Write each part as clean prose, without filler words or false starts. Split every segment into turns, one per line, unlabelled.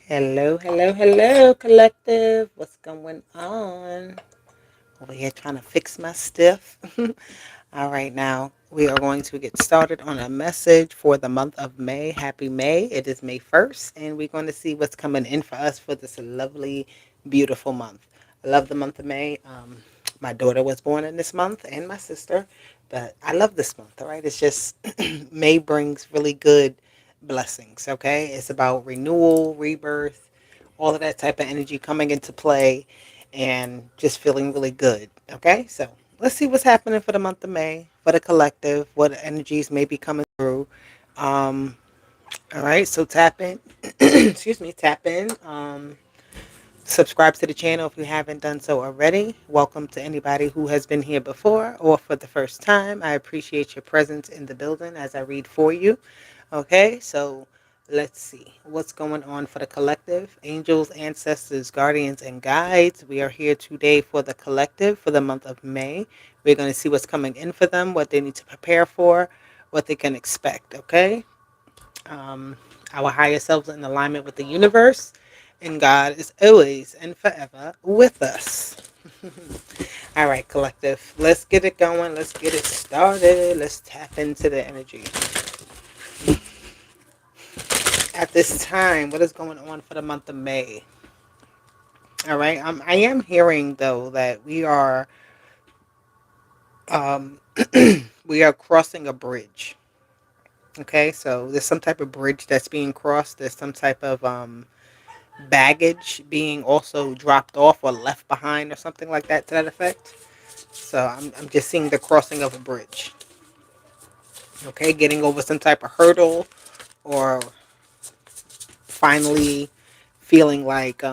Hello, hello, hello, collective. What's going on? Over here trying to fix my stuff. All right, now we are going to get started on a message for the month of May. Happy May. It is May 1st, and we're going to see what's coming in for us for this lovely, beautiful month. I love the month of May. My daughter was born in this month, and my sister, but I love this month, all right? It's just May brings really good blessings, okay? It's about renewal, rebirth, all of that type of energy coming into play and just feeling really good, okay? So let's see what's happening for the month of May, for the collective, what energies may be coming through. Um, all right, so tap in, excuse me, tap in. Subscribe to the channel if you haven't done so already. Welcome to anybody who has been here before or for the first time. I appreciate your presence in the building as I read for you. Okay, so let's see what's going on for the collective. Angels, ancestors, guardians, and guides. We are here today for the collective for the month of May. We're going to see what's coming in for them, what they need to prepare for, what they can expect. Okay, um, our higher selves in alignment with the universe, and God is always and forever with us. All right, collective, let's get it going. Let's get it started. Let's tap into the energy. At this time, what is going on for the month of May? All right, I am hearing though that um, we are crossing a bridge. Okay, so there's some type of bridge that's being crossed. There's some type of baggage being also dropped off or left behind or something like that to that effect. So I'm just seeing the crossing of a bridge. Okay, getting over some type of hurdle or finally feeling like,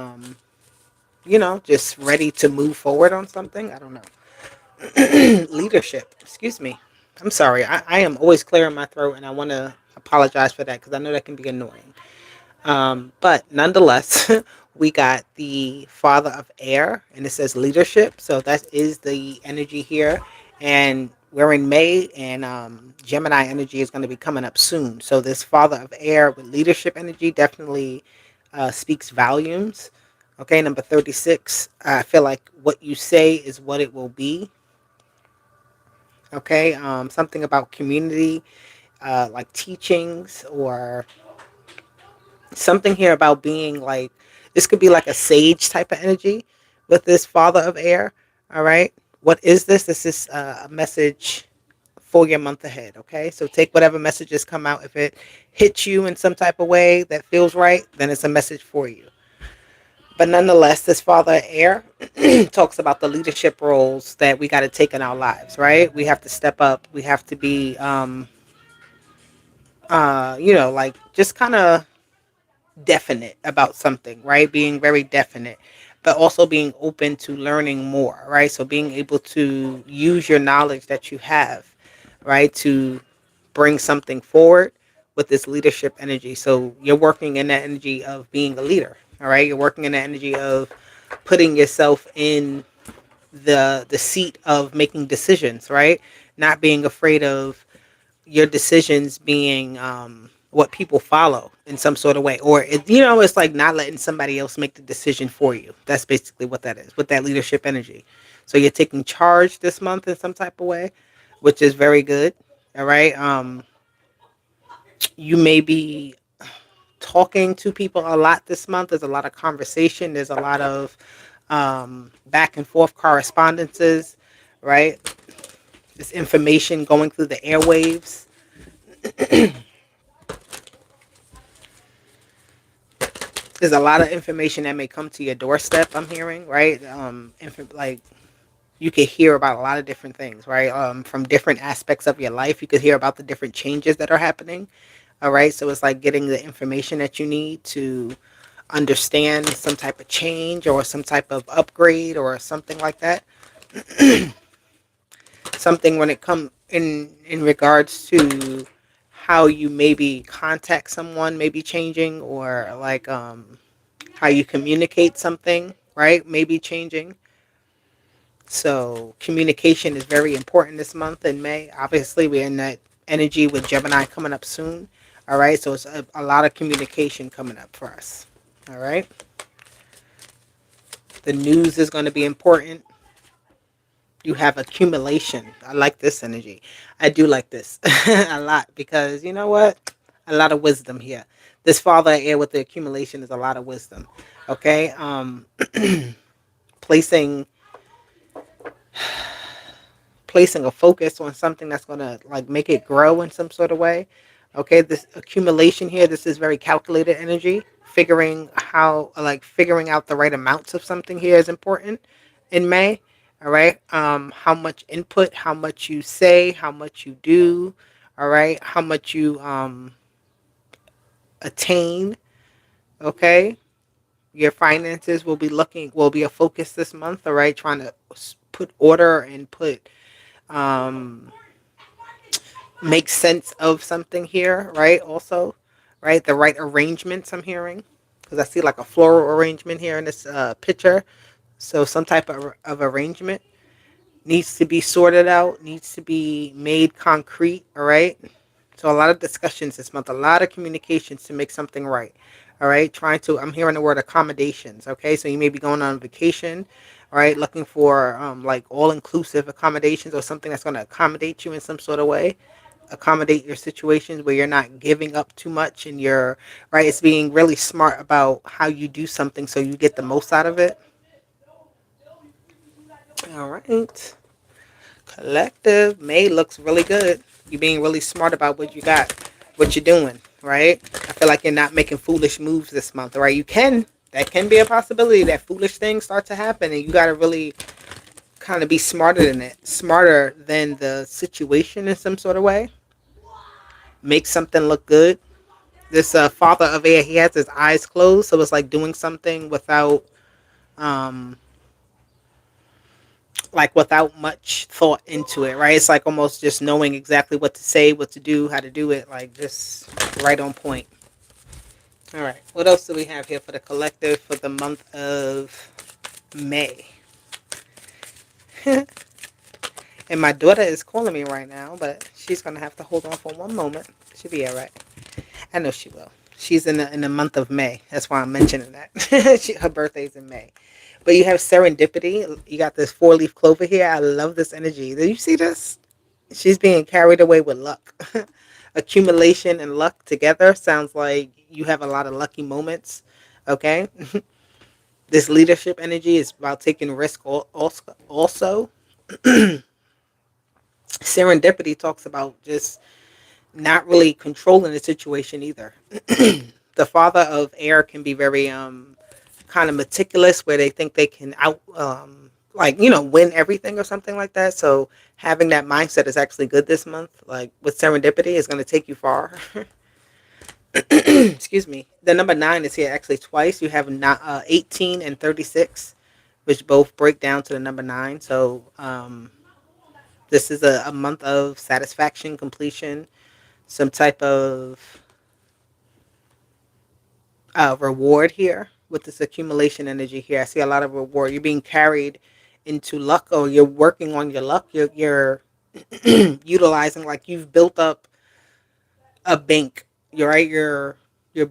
just ready to move forward on something. I don't know. Leadership, excuse me. I'm sorry. I am always clearing my throat and I want to apologize for that because I know that can be annoying. But nonetheless, we got the father of air, and it says leadership. So that is the energy here. And we're in May, and Gemini energy is going to be coming up soon. So this father of air with leadership energy definitely speaks volumes. Okay, number 36. I feel like what you say is what it will be. Okay, something about community, like teachings or something here about being like, this could be like a sage type of energy with this father of air. All right, what is this? This is a message for your month ahead. Okay, so take whatever messages come out. If it hits you in some type of way that feels right, then it's a message for you. But nonetheless, this father of air talks about the leadership roles that we got to take in our lives. Right, we have to step up. We have to be like just kind of definite about something, right? Being very definite, but also being open to learning more, right? So being able to use your knowledge that you have, right, to bring something forward with this leadership energy. So you're working in that energy of being a leader, all right? You're working in the energy of putting yourself in the seat of making decisions, right? Not being afraid of your decisions being what people follow in some sort of way, or it's like not letting somebody else make the decision for you. That's basically what that is with that leadership energy. So you're taking charge this month in some type of way, which is very good. All right. You may be talking to people a lot this month. There's a lot of conversation. There's a lot of back and forth correspondences, right? This information going through the airwaves. There's a lot of information that may come to your doorstep. I'm hearing, right? Like you could hear about a lot of different things, right? From different aspects of your life, you could hear about the different changes that are happening. All right, so it's like getting the information that you need to understand some type of change or some type of upgrade or something like that. Something when it comes in regards to how you maybe contact someone, maybe changing, or like how you communicate something, right? Maybe changing. So communication is very important this month in May. Obviously, we're in that energy with Gemini coming up soon. All right, so it's a lot of communication coming up for us. All right. The news is going to be important. You have accumulation. I like this energy. I do like this a lot because you know what? A lot of wisdom here. This father air with the accumulation is a lot of wisdom. Okay. Placing placing a focus on something that's going to like make it grow in some sort of way. Okay, this accumulation here, this is very calculated energy. Figuring out the right amounts of something here is important in May. All right, how much input, how much you say, how much you do. All right, how much you attain. Okay, your finances will be a focus this month. All right, trying to put order and put um make sense of something here, right? Also, right? The right arrangements I'm hearing because I see like a floral arrangement here in this picture. So some type of arrangement needs to be sorted out, needs to be made concrete, all right? So a lot of discussions this month, a lot of communications to make something right. All right, I'm hearing the word accommodations. Okay, so you may be going on vacation, all right, looking for like all inclusive accommodations or something that's going to accommodate you in some sort of way, accommodate your situations where you're not giving up too much and you're right. It's being really smart about how you do something so you get the most out of it. All right. Collective May looks really good. You're being really smart about what you got, what you're doing, right? I feel like you're not making foolish moves this month, right? That can be a possibility that foolish things start to happen and you got to really kind of be smarter than the situation in some sort of way. Make something look good. This father of air, he has his eyes closed, so it's like doing something um, without much thought into it, right? It's like almost just knowing exactly what to say, what to do, how to do it, like just right on point. All right, what else do we have here for the collective for the month of May? And my daughter is calling me right now, but she's gonna have to hold on for one moment. She'll be all right. I know she will. She's in the month of May. That's why I'm mentioning that. Her birthday's in May. But you have serendipity. You got this 4-leaf clover here. I love this energy. Do you see this? She's being carried away with luck. Accumulation and luck together sounds like you have a lot of lucky moments. Okay. This leadership energy is about taking risk also. Serendipity talks about just not really controlling the situation either. The father of air can be very kind of meticulous where they think they can out win everything or something like that. So having that mindset is actually good this month. Like with serendipity is going to take you far. Excuse me. The number 9 is here actually twice. You have 18 and 36, which both break down to the number 9. So this is a month of satisfaction, completion, some type of reward here with this accumulation energy here. I see a lot of reward. You're being carried into luck, or you're working on your luck. You're utilizing, like you've built up a bank. You're right. Your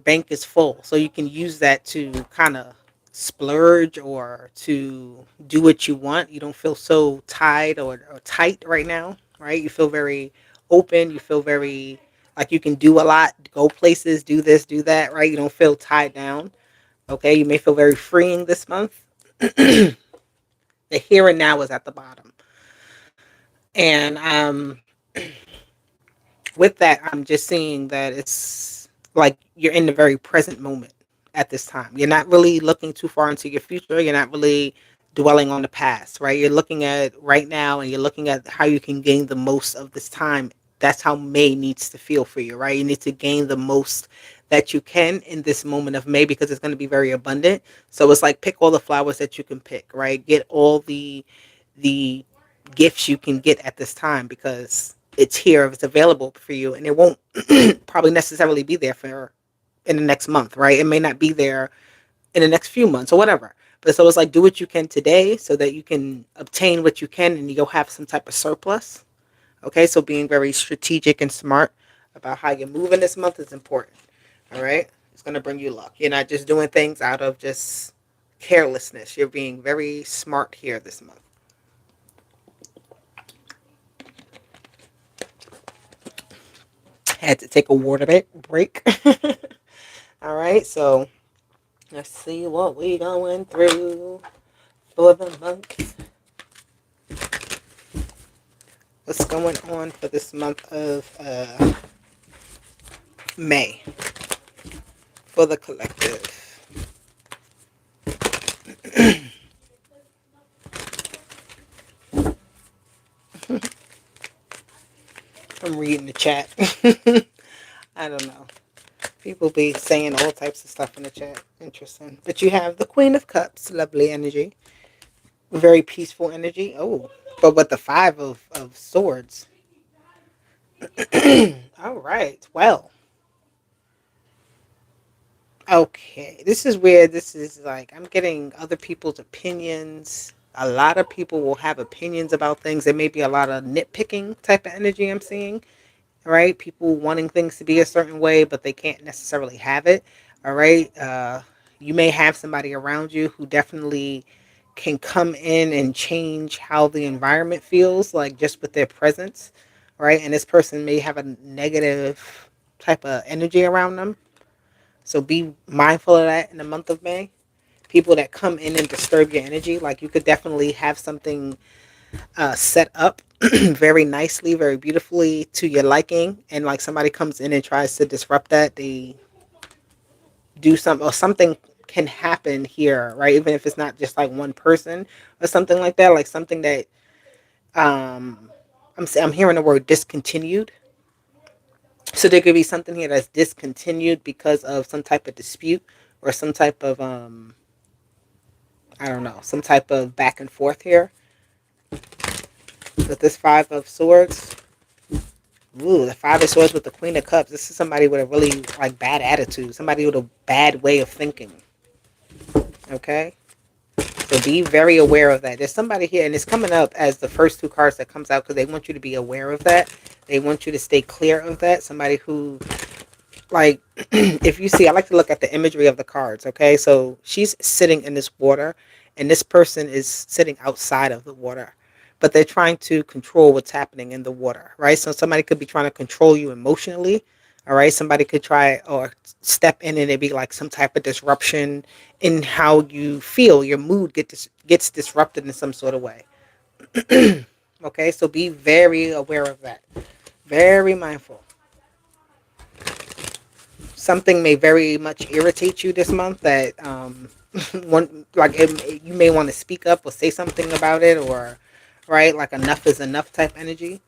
bank is full, so you can use that to kind of splurge or to do what you want. You don't feel so tied or tight right now, right? You feel very open. You feel very like you can do a lot, go places, do this, do that, right? You don't feel tied down. Okay, you may feel very freeing this month. The here and now is at the bottom. And with that, I'm just seeing that it's like you're in the very present moment at this time. You're not really looking too far into your future. You're not really dwelling on the past, right? You're looking at right now and you're looking at how you can gain the most of this time. That's how May needs to feel for you, right? You need to gain the most that you can in this moment of May because it's going to be very abundant. So it's like pick all the flowers that you can pick, right? Get all the gifts you can get at this time because it's here, it's available for you, and it won't probably necessarily be there for in the next month, right? It may not be there in the next few months or whatever. But so it's like do what you can today so that you can obtain what you can and you'll have some type of surplus. Okay, so being very strategic and smart about how you're moving this month is important. All right. It's going to bring you luck. You're not just doing things out of just carelessness. You're being very smart here this month. Had to take a water break. All right, so let's see what we going through for the month. What's going on for this month of May for the collective? I'm reading the chat. I don't know. People be saying all types of stuff in the chat. Interesting. But you have the Queen of Cups, lovely energy. Very peaceful energy. Oh, but with the Five of Swords. All right. Well, okay. This is where this is like, I'm getting other people's opinions. A lot of people will have opinions about things. There may be a lot of nitpicking type of energy I'm seeing. Right? People wanting things to be a certain way, but they can't necessarily have it. All right. You may have somebody around you who definitely can come in and change how the environment feels, like just with their presence. Right. And this person may have a negative type of energy around them. So be mindful of that in the month of May. People that come in and disturb your energy, like you could definitely have something set up very nicely, very beautifully to your liking, and like somebody comes in and tries to disrupt that, they do something or something can happen here, right? Even if it's not just like one person or something like that, like something that um, I'm hearing the word discontinued. So there could be something here that's discontinued because of some type of dispute or some type of I don't know, some type of back and forth here with this Five of Swords. Ooh, the Five of Swords with the Queen of Cups. This is somebody with a really like bad attitude. Somebody with a bad way of thinking. Okay, so be very aware of that. There's somebody here, and it's coming up as the first two cards that comes out because they want you to be aware of that. They want you to stay clear of that. Somebody who like if you see, I like to look at the imagery of the cards. Okay, so she's sitting in this water and this person is sitting outside of the water, but they're trying to control what's happening in the water, right? So somebody could be trying to control you emotionally. All right, somebody could try or step in and it be like some type of disruption in how you feel. Your mood gets disrupted in some sort of way. Okay, so be very aware of that, very mindful. Something may very much irritate you this month that one like you may want to speak up or say something about it, or right, like enough is enough type energy.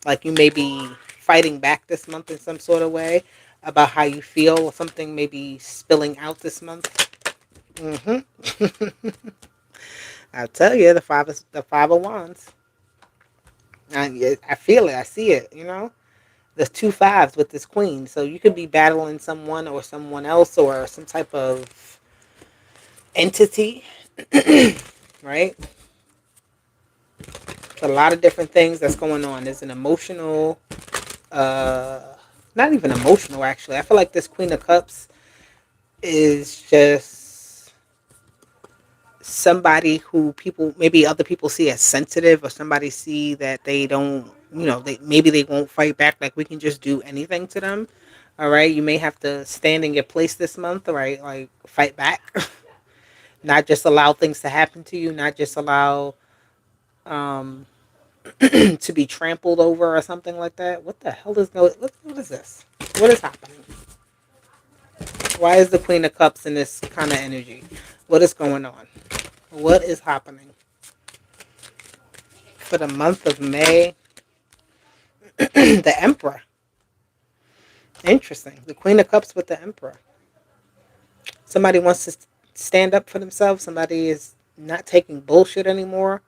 Like you may be fighting back this month in some sort of way about how you feel, or something may be spilling out this month. hmm I'll tell you, the five of wands. I feel it. I see it. You know, there's two fives with this queen. So you could be battling someone or someone else or some type of entity, right? A lot of different things that's going on. There's an emotional, uh, not even emotional actually. I feel like this Queen of Cups is just somebody who people maybe other people see as sensitive, or somebody see that they don't, they maybe they won't fight back, like we can just do anything to them. All right, you may have to stand in your place this month, all right, like fight back. Not just allow things to happen to you, not just allow um to be trampled over or something like that. What the hell is what is this? What is happening? Why is the Queen of Cups in this kind of energy? What is going on? What is happening for the month of May? The Emperor. Interesting. The Queen of Cups with the Emperor. Somebody wants to stand up for themselves. Somebody is not taking bullshit anymore.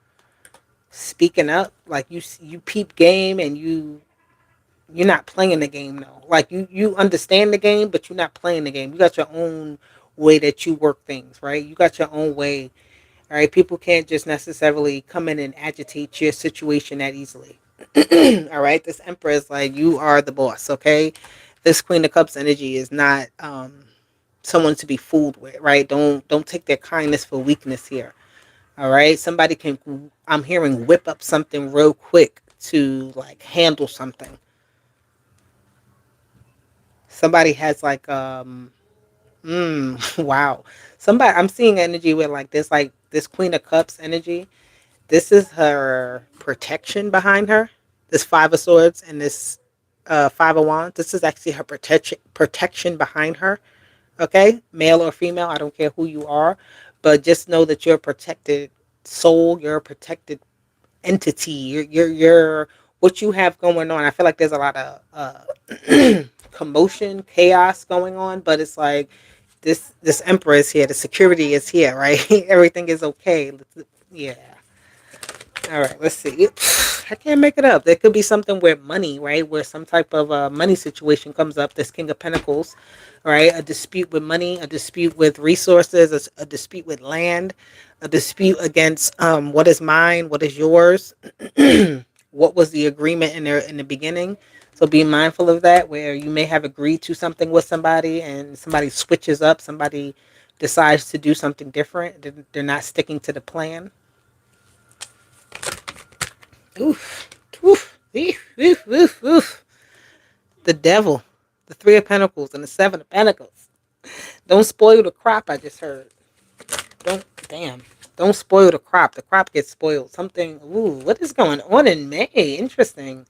Speaking up, like you peep game and you're not playing the game though. Like you understand the game, but you're not playing the game. You got your own way that you work things, right? You got your own way. All right, people can't just necessarily come in and agitate your situation that easily. All right, this Emperor is like, you are the boss. Okay, this Queen of Cups energy is not. someone to be fooled with, right? Don't take their kindness for weakness here. All right. Somebody can, I'm hearing, whip up something real quick to like handle something. Somebody has like wow. Somebody, I'm seeing energy with like this Queen of Cups energy. This is her protection behind her. This Five of Swords and this Five of Wands. This is actually her protection behind her. Okay, male or female, I don't care who you are, but just know that you're a protected soul. You're a protected entity. You're what you have going on. I feel like there's a lot of commotion, chaos going on, but it's like this emperor is here. The security is here, right? Everything is okay. Yeah. All right, let's see. I can't make it up. There could be something where money, right? Where some type of money situation comes up. This King of Pentacles, right? A dispute with money, a dispute with resources, a dispute with land, a dispute against what is mine, what is yours, what was the agreement in the beginning. So be mindful of that, where you may have agreed to something with somebody and somebody switches up, somebody decides to do something different. They're not sticking to the plan. Oof, oof, oof, oof, oof, oof. The devil, the Three of Pentacles, and the Seven of Pentacles. Don't spoil the crop. I just heard. Don't damn. Don't spoil the crop. The crop gets spoiled. Something. Ooh, what is going on in May? Interesting.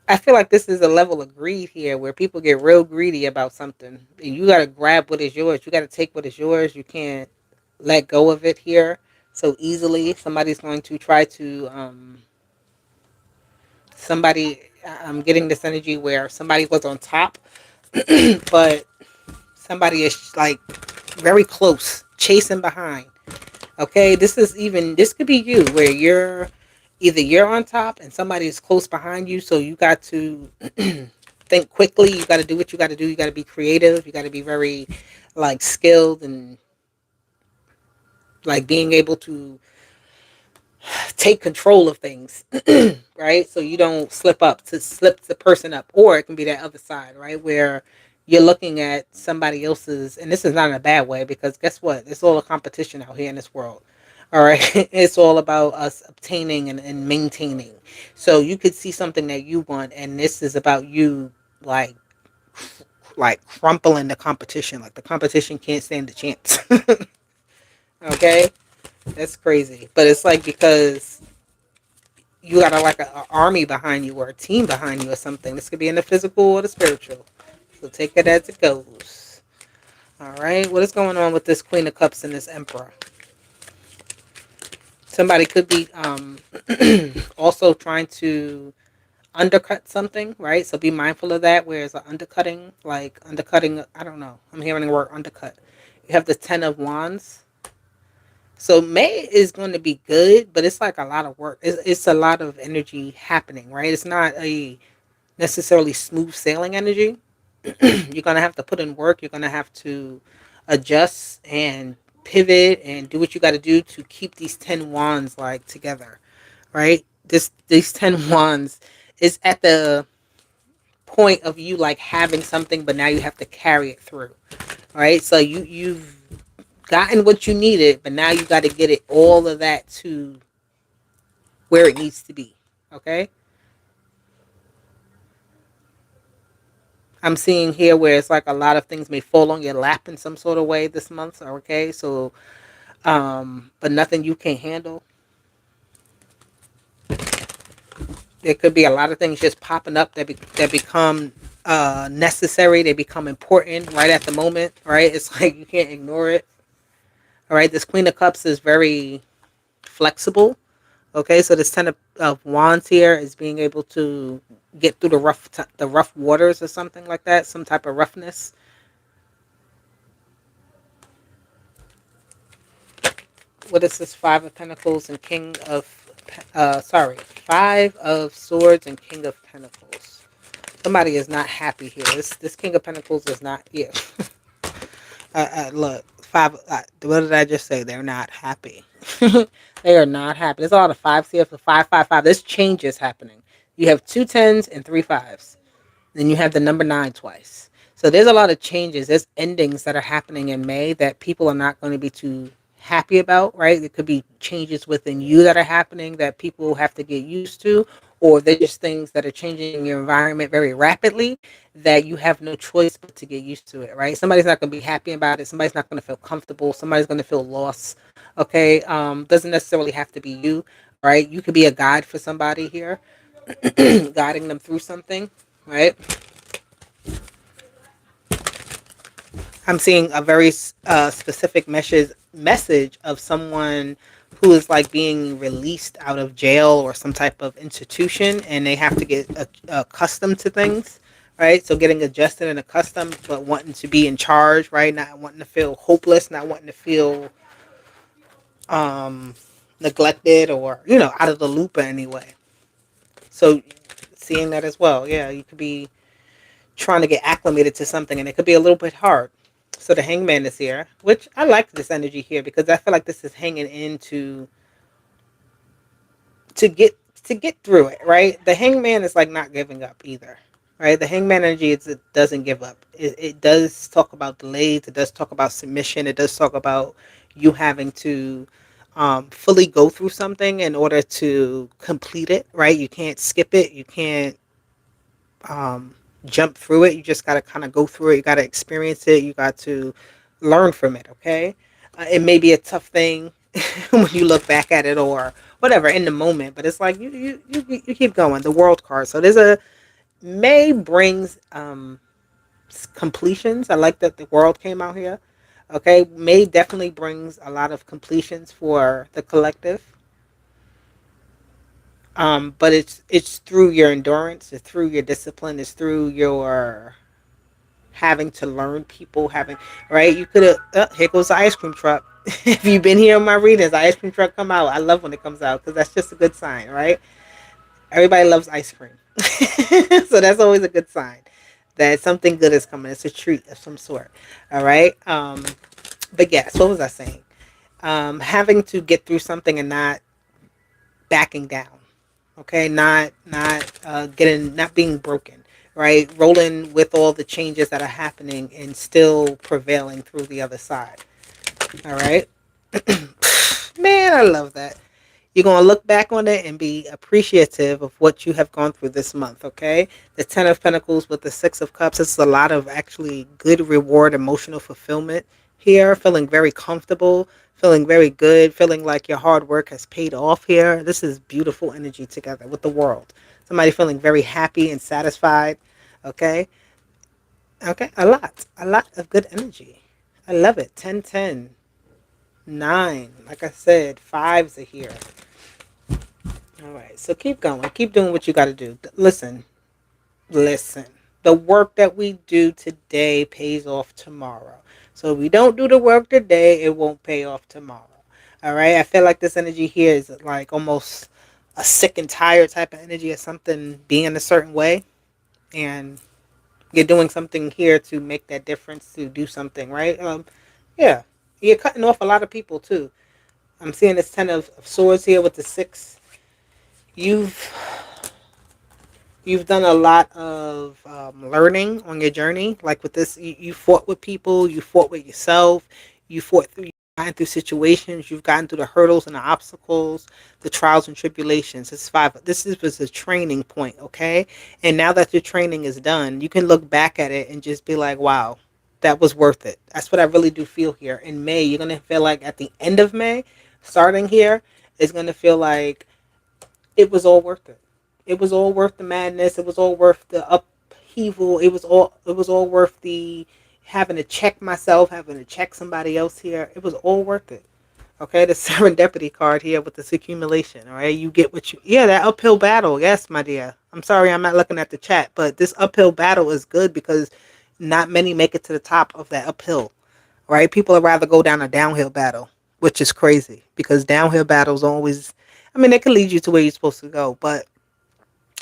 I feel like this is a level of greed here, where people get real greedy about something, and you got to grab what is yours. You got to take what is yours. You can't let go of it here so easily. Somebody's going to try to somebody, I'm getting this energy where somebody was on top, but somebody is like very close, chasing behind. Okay, this could be you, where you're on top and somebody is close behind you, so you got to think quickly. You got to do what you got to do. You got to be creative. You got to be very like skilled and like being able to take control of things, right? So you don't slip the person up, or it can be that other side, right, where you're looking at somebody else's, and this is not in a bad way, because guess what? It's all a competition out here in this world. All right, it's all about us obtaining and maintaining. So you could see something that you want, and this is about you, like crumpling the competition. Like the competition can't stand a chance. Okay, that's crazy, but it's like because you got like a army behind you or a team behind you or something. This could be in the physical or the spiritual. So take it as it goes. All right. What is going on with this Queen of Cups and this Emperor? Somebody could be also trying to undercut something, right? So be mindful of that. Where it's undercutting, like undercutting. I don't know. I'm hearing the word undercut. You have the Ten of Wands. So May is going to be good, but it's like a lot of work. It's a lot of energy happening, right? It's not a necessarily smooth sailing energy. You're going to have to put in work. You're going to have to adjust and pivot and do what you got to do to keep these 10 wands like together, right? These 10 wands is at the point of you like having something, but now you have to carry it through, right? So you've gotten what you needed, but now you got to get it all of that to where it needs to be. Okay. I'm seeing here where it's like a lot of things may fall on your lap in some sort of way this month. Okay. So, but nothing you can't handle. There could be a lot of things just popping up that become necessary. They become important right at the moment. Right. It's like you can't ignore it. All right. This Queen of Cups is very flexible. Okay, so this Ten of Wands here is being able to get through the rough waters or something like that, some type of roughness. What is this Five of Pentacles and Five of Swords and King of Pentacles? Somebody is not happy here. This King of Pentacles is not here. Look, what did I just say? They're not happy. They are not happy. There's a lot of fives here for 555. There's changes happening. You have two tens and three fives. Then you have the number nine twice. So there's a lot of changes. There's endings that are happening in May that people are not going to be too happy about, right? It could be changes within you that are happening that people have to get used to, or they're just things that are changing in your environment very rapidly that you have no choice but to get used to it, right? Somebody's not going to be happy about it. Somebody's not going to feel comfortable. Somebody's going to feel lost. Okay. Doesn't necessarily have to be you, right? You could be a guide for somebody here, guiding them through something, right? I'm seeing a very specific message of someone who is like being released out of jail or some type of institution, and they have to get accustomed to things, right? So getting adjusted and accustomed, but wanting to be in charge, right? Not wanting to feel hopeless, not wanting to feel um, neglected or out of the loop in any way. So seeing that as well, yeah, you could be trying to get acclimated to something, and it could be a little bit hard. So the hangman is here, which I like this energy here because I feel like this is hanging into to get to get through it, right? The hangman is like not giving up either, right? The hangman energy is it doesn't give up. It does talk about delays. It does talk about submission. It does talk about you having to fully go through something in order to complete it, right? You can't skip it. You can't um, jump through it. You just got to kind of go through it. You got to experience it. You got to learn from it. Okay. It may be a tough thing when you look back at it or whatever in the moment, but it's like you keep going. The world card. So there's a May brings completions. I like that the world came out here. Okay. May definitely brings a lot of completions for the collective. But it's through your endurance, it's through your discipline, it's through your having to learn people having right. You could have here goes the ice cream truck. If you've been here on my readings, the ice cream truck come out. I love when it comes out because that's just a good sign, right? Everybody loves ice cream, so that's always a good sign that something good is coming. It's a treat of some sort. All right. But yes, what was I saying? Having to get through something and not backing down. Okay, not being broken, right? Rolling with all the changes that are happening and still prevailing through the other side. All right. Man, I love that. You're going to look back on it and be appreciative of what you have gone through this month, okay? The 10 of Pentacles with the 6 of Cups. This is a lot of actually good reward, emotional fulfillment here. Feeling very comfortable, feeling very good, feeling like your hard work has paid off here. This is beautiful energy together with the world. Somebody feeling very happy and satisfied, okay? Okay, a lot of good energy. I love it. 10, 10, 9. Like I said, fives are here. All right, so keep going. Keep doing what you got to do. Listen. The work that we do today pays off tomorrow. So if we don't do the work today, it won't pay off tomorrow. All right, I feel like this energy here is like almost a sick and tired type of energy of something being a certain way. And you're doing something here to make that difference, to do something, right? Yeah, you're cutting off a lot of people too. I'm seeing this 10 of swords here with the 6. You've You've done a lot of learning on your journey. Like with this, you fought with people, you fought with yourself, you fought through, you've gotten through situations, you've gotten through the hurdles and the obstacles, the trials and tribulations. It's 5. Was a training point, okay? And now that your training is done, you can look back at it and just be like, wow, that was worth it. That's what I really do feel here. In May, you're going to feel like at the end of May, starting here, it's going to feel like it was all worth it. It was all worth the madness. It was all worth the upheaval. It was all worth the having to check myself, having to check somebody else here. It was all worth it. Okay, the serendipity card here with this accumulation. All right, you get what you. Yeah, that uphill battle. Yes, my dear. I'm sorry, I'm not looking at the chat, but this uphill battle is good because not many make it to the top of that uphill. Right? People would rather go down a downhill battle, which is crazy because downhill battles always. I mean, they can lead you to where you're supposed to go, but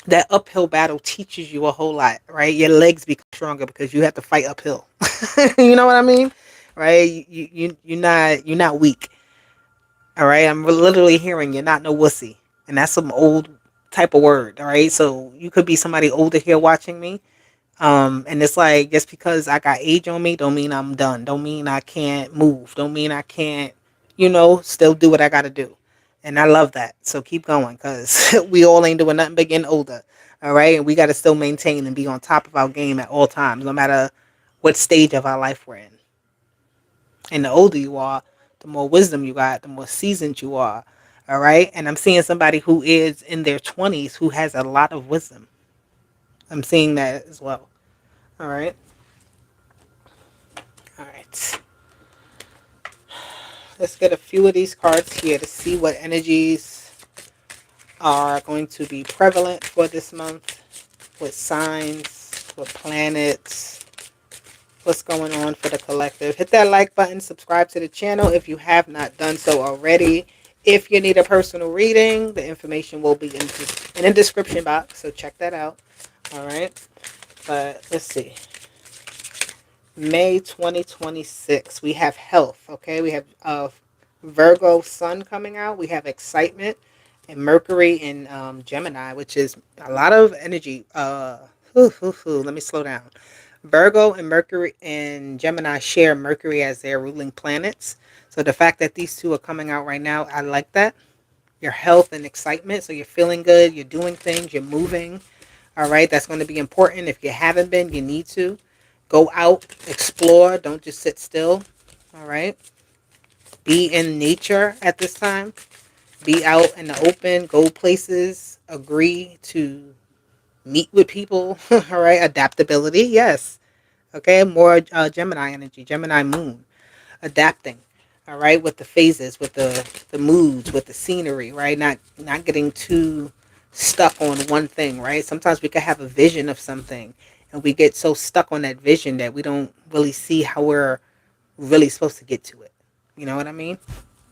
that uphill battle teaches you a whole lot, right? Your legs become stronger because you have to fight uphill. You know what I mean? Right? You're not weak. All right. I'm literally hearing you're not no wussy. And that's some old type of word. All right. So you could be somebody older here watching me. And it's like, just because I got age on me, don't mean I'm done. Don't mean I can't move. Don't mean I can't, still do what I got to do. And I love that. So keep going, because we all ain't doing nothing but getting older. All right. And we got to still maintain and be on top of our game at all times, no matter what stage of our life we're in. And the older you are, the more wisdom you got, the more seasoned you are. All right. And I'm seeing somebody who is in their 20s who has a lot of wisdom. I'm seeing that as well. All right. All right. Let's get a few of these cards here to see what energies are going to be prevalent for this month, with signs, with planets, what's going on for the collective. Hit that like button, subscribe to the channel if you have not done so already. If you need a personal reading, the information will be in the description box, so check that out. All right, but let's see. May 2026, we have health, okay? We have Virgo sun coming out. We have excitement, and Mercury in Gemini, which is a lot of energy. Let me slow down. Virgo and Mercury and Gemini share Mercury as their ruling planets. So the fact that these two are coming out right now, I like that. Your health and excitement. So you're feeling good, you're doing things, you're moving. All right, that's going to be important. If you haven't been, you need to go out, explore. Don't just sit still. All right, be in nature at this time. Be out in the open. Go places. Agree to meet with people. All right, adaptability. Yes. Okay, more Gemini energy. Gemini moon. Adapting. All right, with the phases, with the moods, with the scenery. Right, not getting too stuck on one thing, right? Sometimes we could have a vision of something and we get so stuck on that vision that we don't really see how we're really supposed to get to it. You know what I mean?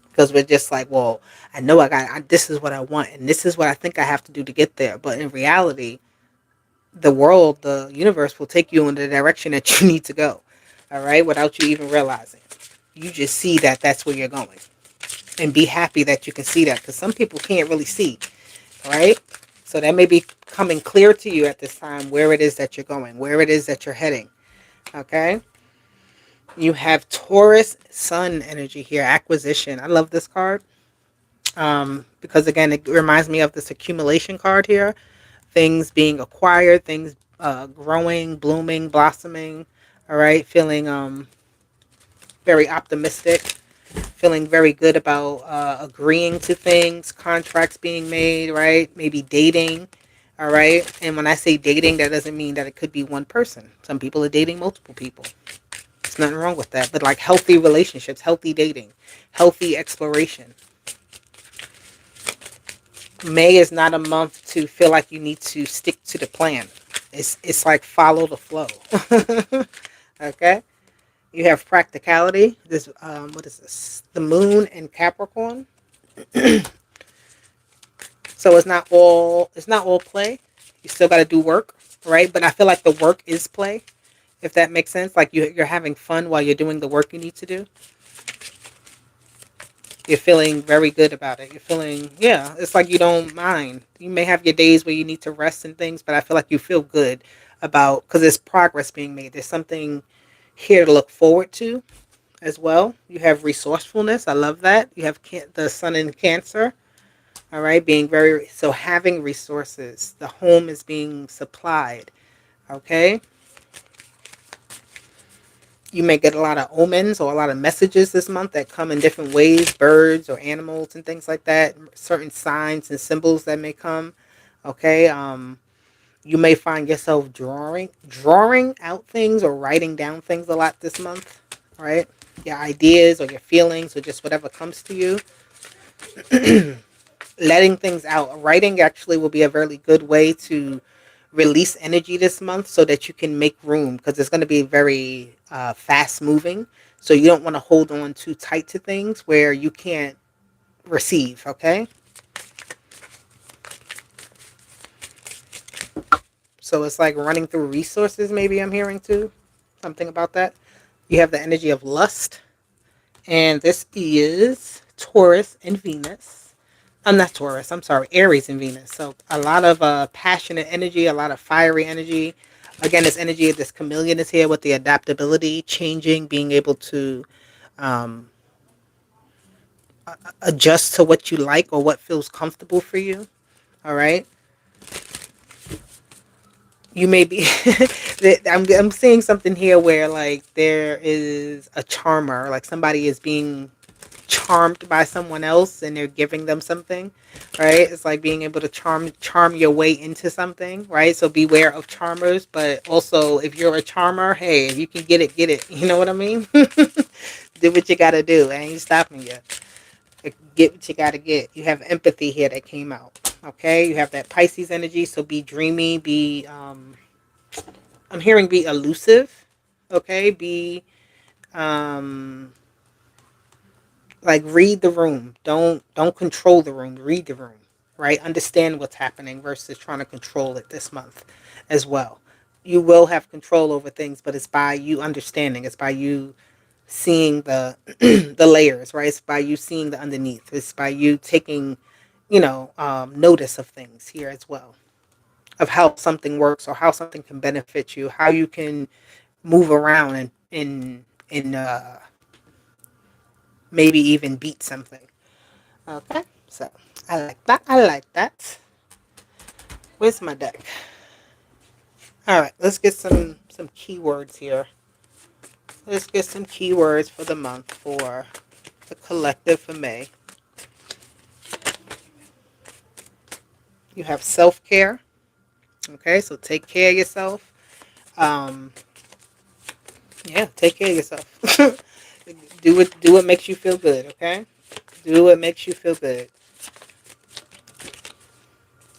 Because we're just like, well, I know this is what I want and this is what I think I have to do to get there. But in reality, the world, the universe will take you in the direction that you need to go. All right, without you even realizing. You just see that that's where you're going. And be happy that you can see that, because some people can't really see. Right? So that may be coming clear to you at this time where it is that you're going, where it is that you're heading. Okay? You have Taurus Sun energy here, acquisition. I love this card because, again, it reminds me of this accumulation card here. Things being acquired, things growing, blooming, blossoming. All right? Feeling very optimistic. Feeling very good about agreeing to things, contracts being made, right? Maybe dating, all right? And when I say dating, that doesn't mean that it could be one person. Some people are dating multiple people. There's nothing wrong with that. But like healthy relationships, healthy dating, healthy exploration. May is not a month to feel like you need to stick to the plan. It's like follow the flow. Okay? You have practicality. This what is this? The moon in Capricorn. So it's not all play. You still got to do work, right? But I feel like the work is play, if that makes sense. Like you're having fun while you're doing the work you need to do. You're feeling very good about it. You're feeling, yeah, it's like you don't mind. You may have your days where you need to rest and things, but I feel like you feel good about, because there's progress being made. There's something here to look forward to as well. You have resourcefulness. I love that. You have the sun in Cancer. All right, being very, so having resources. The home is being supplied. Okay. You may get a lot of omens or a lot of messages this month that come in different ways, birds or animals and things like that. Certain signs and symbols that may come. Okay. You may find yourself drawing out things or writing down things a lot this month. All right. Your ideas or your feelings or just whatever comes to you. Letting things out. Writing actually will be a very good way to release energy this month so that you can make room, because it's going to be very fast moving. So you don't want to hold on too tight to things where you can't receive. Okay. So it's like running through resources. Maybe I'm hearing too. Something about that. You have the energy of lust. And this is Taurus and Venus. I'm not Taurus. I'm sorry. Aries and Venus. So a lot of passionate energy, a lot of fiery energy, Again, this energy of this chameleon is here with the adaptability, changing, being able to um, adjust to what you like or what feels comfortable for you. All right. You may be, I'm seeing something here where like there is a charmer, like somebody is being charmed by someone else and they're giving them something, right? It's like being able to charm your way into something, right? So beware of charmers, but also if you're a charmer, hey, if you can get it, get it. You know what I mean? Do what you gotta do. I ain't stopping you. Get what you gotta get. You have empathy here that came out. Okay, you have that Pisces energy, so be dreamy, be I'm hearing be elusive. Okay, be um like read the room. Don't control the room. Read the room. Right? Understand what's happening versus trying to control it this month as well. You will have control over things, but it's by you understanding. It's by you seeing the the layers, right? It's by you seeing the underneath. It's by you taking, notice of things here as well, of how something works or how something can benefit you, how you can move around and maybe even beat something. Okay, so I like that. I like that. Where's my deck? All right, let's get some keywords here. Let's get some keywords for the month for the collective for May. You have self care. Okay, so take care of yourself. Um, yeah, take care of yourself. Do what makes you feel good. Okay, do what makes you feel good.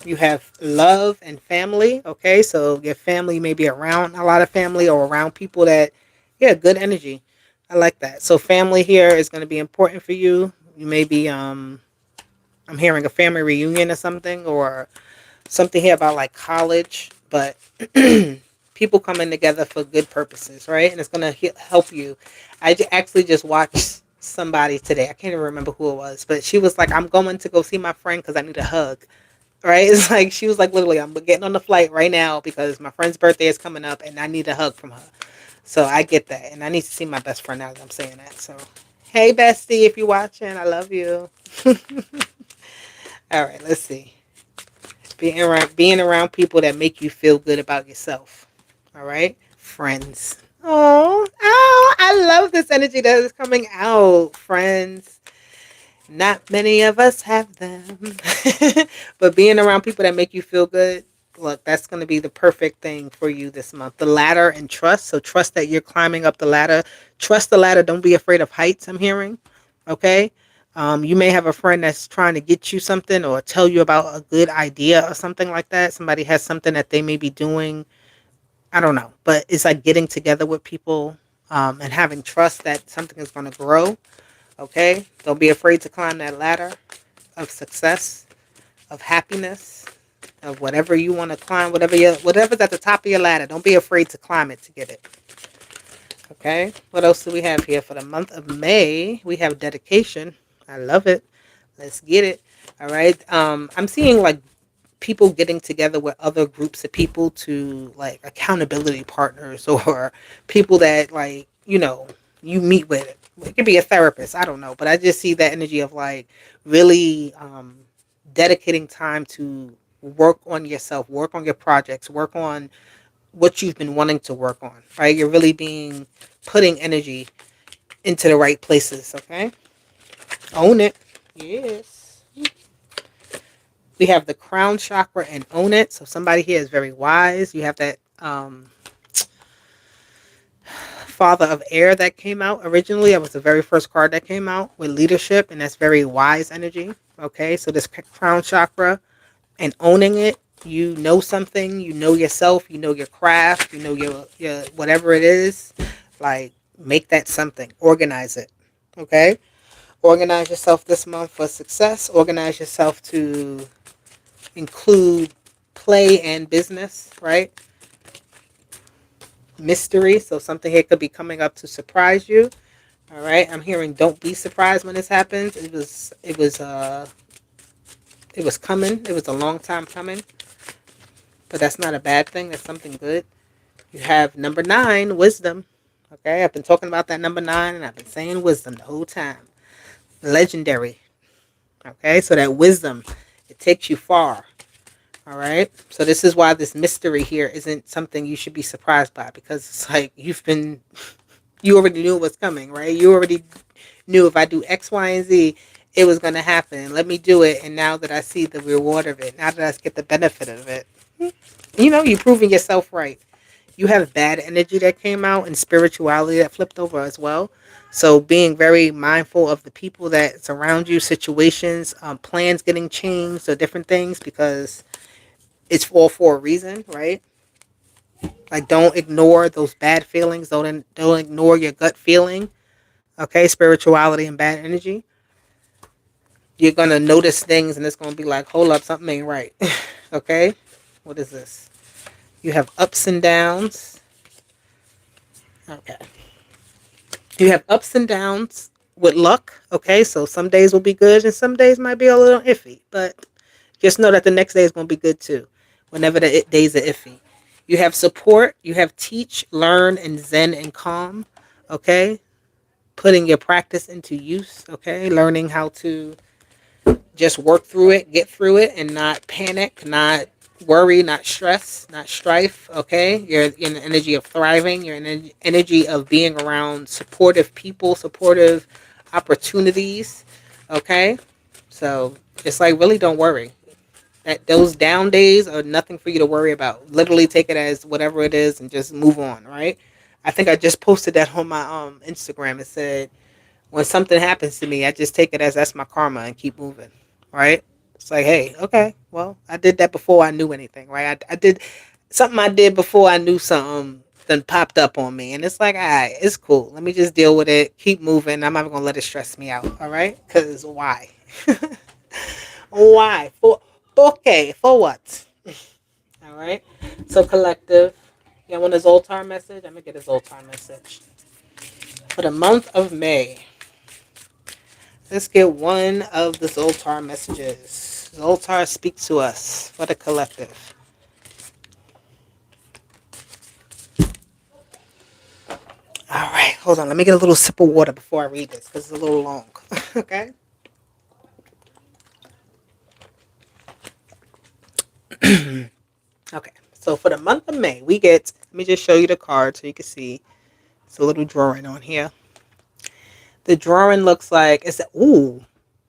You have love and family. Okay, so your family may be around a lot of family or around people that, yeah, good energy. I like that. So family here is going to be important for you. You may be I'm hearing a family reunion or something, or something here about like college, but people coming together for good purposes, right? And it's going to help you. Actually just watched somebody today. I can't even remember who it was, but she was like, I'm going to go see my friend because I need a hug. Right? It's like she was like, literally, I'm getting on the flight right now because my friend's birthday is coming up and I need a hug from her. So I get that. And I need to see my best friend now that I'm saying that. So, hey, bestie, if you're watching, I love you. All right, let's see. Being around people that make you feel good about yourself. All right, friends. Oh, I love this energy that is coming out. Friends. Not many of us have them. But being around people that make you feel good, look, that's going to be the perfect thing for you this month. The ladder and trust. So trust that you're climbing up the ladder. Trust the ladder. Don't be afraid of heights, I'm hearing. Okay? You may have a friend that's trying to get you something or tell you about a good idea or something like that. Somebody has something that they may be doing. I don't know. But it's like getting together with people and having trust that something is going to grow. Okay? Don't be afraid to climb that ladder of success, of happiness, of whatever you want to climb, whatever's at the top of your ladder. Don't be afraid to climb it to get it. Okay? What else do we have here for the month of May? We have dedication. I love it. Let's get it. All right. I'm seeing like people getting together with other groups of people to like accountability partners or people that like, you meet with. It could be a therapist. I don't know. But I just see that energy of like really dedicating time to work on yourself, work on your projects, work on what you've been wanting to work on, right? You're really putting energy into the right places, okay? Own it. Yes. We have the crown chakra and own it. So somebody here is very wise. You have that father of air that came out originally. That was the very first card that came out with leadership, and that's very wise energy. Okay, so this crown chakra and owning it, you know something, you know yourself, you know your craft, you know your whatever it is, like make that something, organize it. Okay, organize yourself this month for success. Organize yourself to include play and business, right? Mystery, so something here could be coming up to surprise you. All right, I'm hearing don't be surprised when this happens. It was coming. It was a long time coming. But that's not a bad thing. That's something good. You have number 9, wisdom. Okay, I've been talking about that number 9 and I've been saying wisdom the whole time. Legendary. Okay, so that wisdom, it takes you far. All right. So this is why this mystery here isn't something you should be surprised by, because it's like you already knew what's coming, right? You already knew if I do X, Y, and Z, it was going to happen. Let me do it. And now that I see the reward of it, now that I get the benefit of it, you're proving yourself right. You have bad energy that came out and spirituality that flipped over as well. So being very mindful of the people that surround you, situations, plans getting changed or different things, because it's all for a reason, right? Like, don't ignore those bad feelings. Don't ignore your gut feeling. Okay, spirituality and bad energy. You're gonna notice things, and it's gonna be like, hold up, something ain't right. Okay, what is this? You have ups and downs. Okay, you have ups and downs with luck. Okay, so some days will be good, and some days might be a little iffy. But just know that the next day is gonna be good too. Whenever the days are iffy, you have support. You have teach, learn, and zen and calm. Okay, putting your practice into use. Okay, learning how to just work through it, get through it, and not panic, not worry, not stress, not strife. Okay, you're in the energy of thriving. You're in the energy of being around supportive people, supportive opportunities. Okay, so it's like, really don't worry. That those down days are nothing for you to worry about. Literally take it as whatever it is and just move on. Right. I think I just posted that on my Instagram. It said, when something happens to me, I just take it as that's my karma and keep moving, right? It's like, hey, okay, well, I did that before I knew anything, right? I did something I did before I knew something then popped up on me, and it's like, all right, it's cool. Let me just deal with it, keep moving. I'm not gonna let it stress me out, all right? Because why? Why? Okay, for what? All right. So collective. Yeah, want a Zoltar message? I'm gonna get a Zoltar message for the month of May. Let's get one of the Zoltar messages. Zoltar, speak to us for the collective. All right, hold on. Let me get a little sip of water before I read this because it's a little long. Okay. Okay. So for the month of May, we get. Let me just show you the card so you can see. It's a little drawing on here. The drawing looks like it's. Ooh,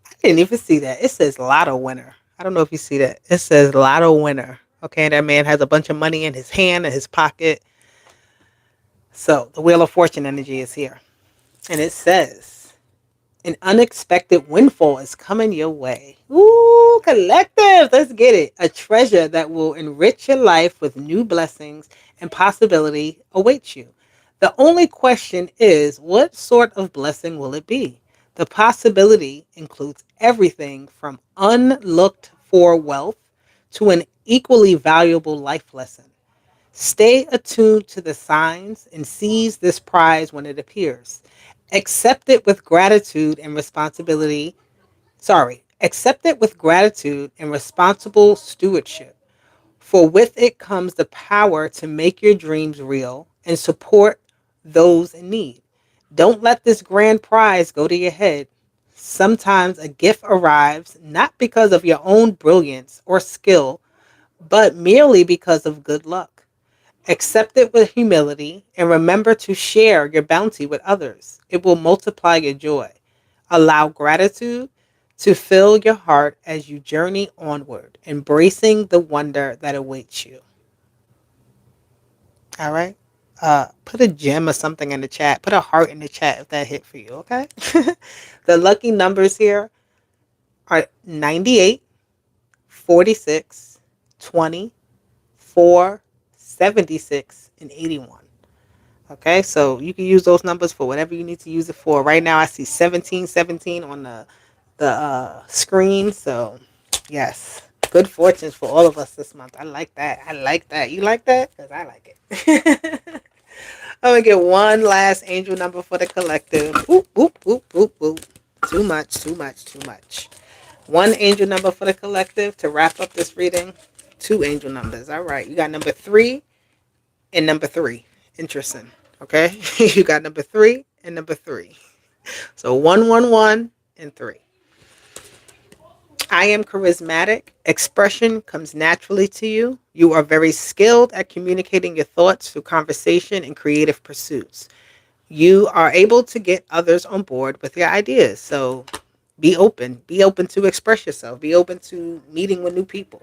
I didn't even see that. It says Lotto winner. I don't know if you see that. It says Lotto winner. Okay, that man has a bunch of money in his hand, in his pocket. So the Wheel of Fortune energy is here. And it says, an unexpected windfall is coming your way. Ooh, collective. Let's get it. A treasure that will enrich your life with new blessings and possibility awaits you. The only question is, what sort of blessing will it be? The possibility includes everything from unlooked for wealth to an equally valuable life lesson. Stay attuned to the signs and seize this prize when it appears. Accept it with gratitude and responsibility. Accept it with gratitude and responsible stewardship. For with it comes the power to make your dreams real and support those in need. Don't let this grand prize go to your head. Sometimes a gift arrives not because of your own brilliance or skill, but merely because of good luck. Accept it with humility and remember to share your bounty with others. It will multiply your joy. Allow gratitude to fill your heart as you journey onward, embracing the wonder that awaits you. All right? Put a gem or something in the chat. Put a heart in the chat if that hit for you, okay? The lucky numbers here are 98, 46, 20, 4, 76, and 81. Okay, so you can use those numbers for whatever you need to use it for. Right now, I see 1717 on the screen. So, yes, good fortunes for all of us this month. I like that. I like that. You like that? Because I like it. I'm going to get one last angel number for the collective. Oop, oop, oop, oop, oop. Too much, too much, too much. One angel number for the collective to wrap up this reading. Two angel numbers. All right, you got number 3 and number 3. Interesting. Okay. You got number 3 and number 3. So 111 and 3. I am charismatic. Expression comes naturally to you. You are very skilled at communicating your thoughts through conversation and creative pursuits. You are able to get others on board with your ideas. So be open. Be open to express yourself. Be open to meeting with new people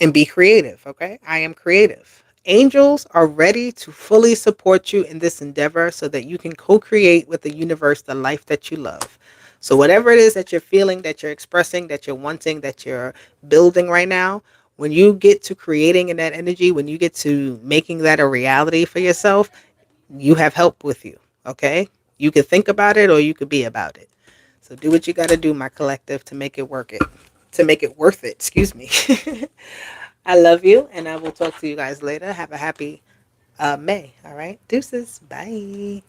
and be creative. Okay. I am creative. Angels are ready to fully support you in this endeavor so that you can co create with the universe the life that you love. So, whatever it is that you're feeling, that you're expressing, that you're wanting, that you're building right now, when you get to creating in that energy, when you get to making that a reality for yourself, you have help with you. Okay. You can think about it or you could be about it. So, do what you got to do, my collective, to make it work it, to make it worth it. Excuse me. I love you, and I will talk to you guys later. Have a happy May. All right. Deuces. Bye.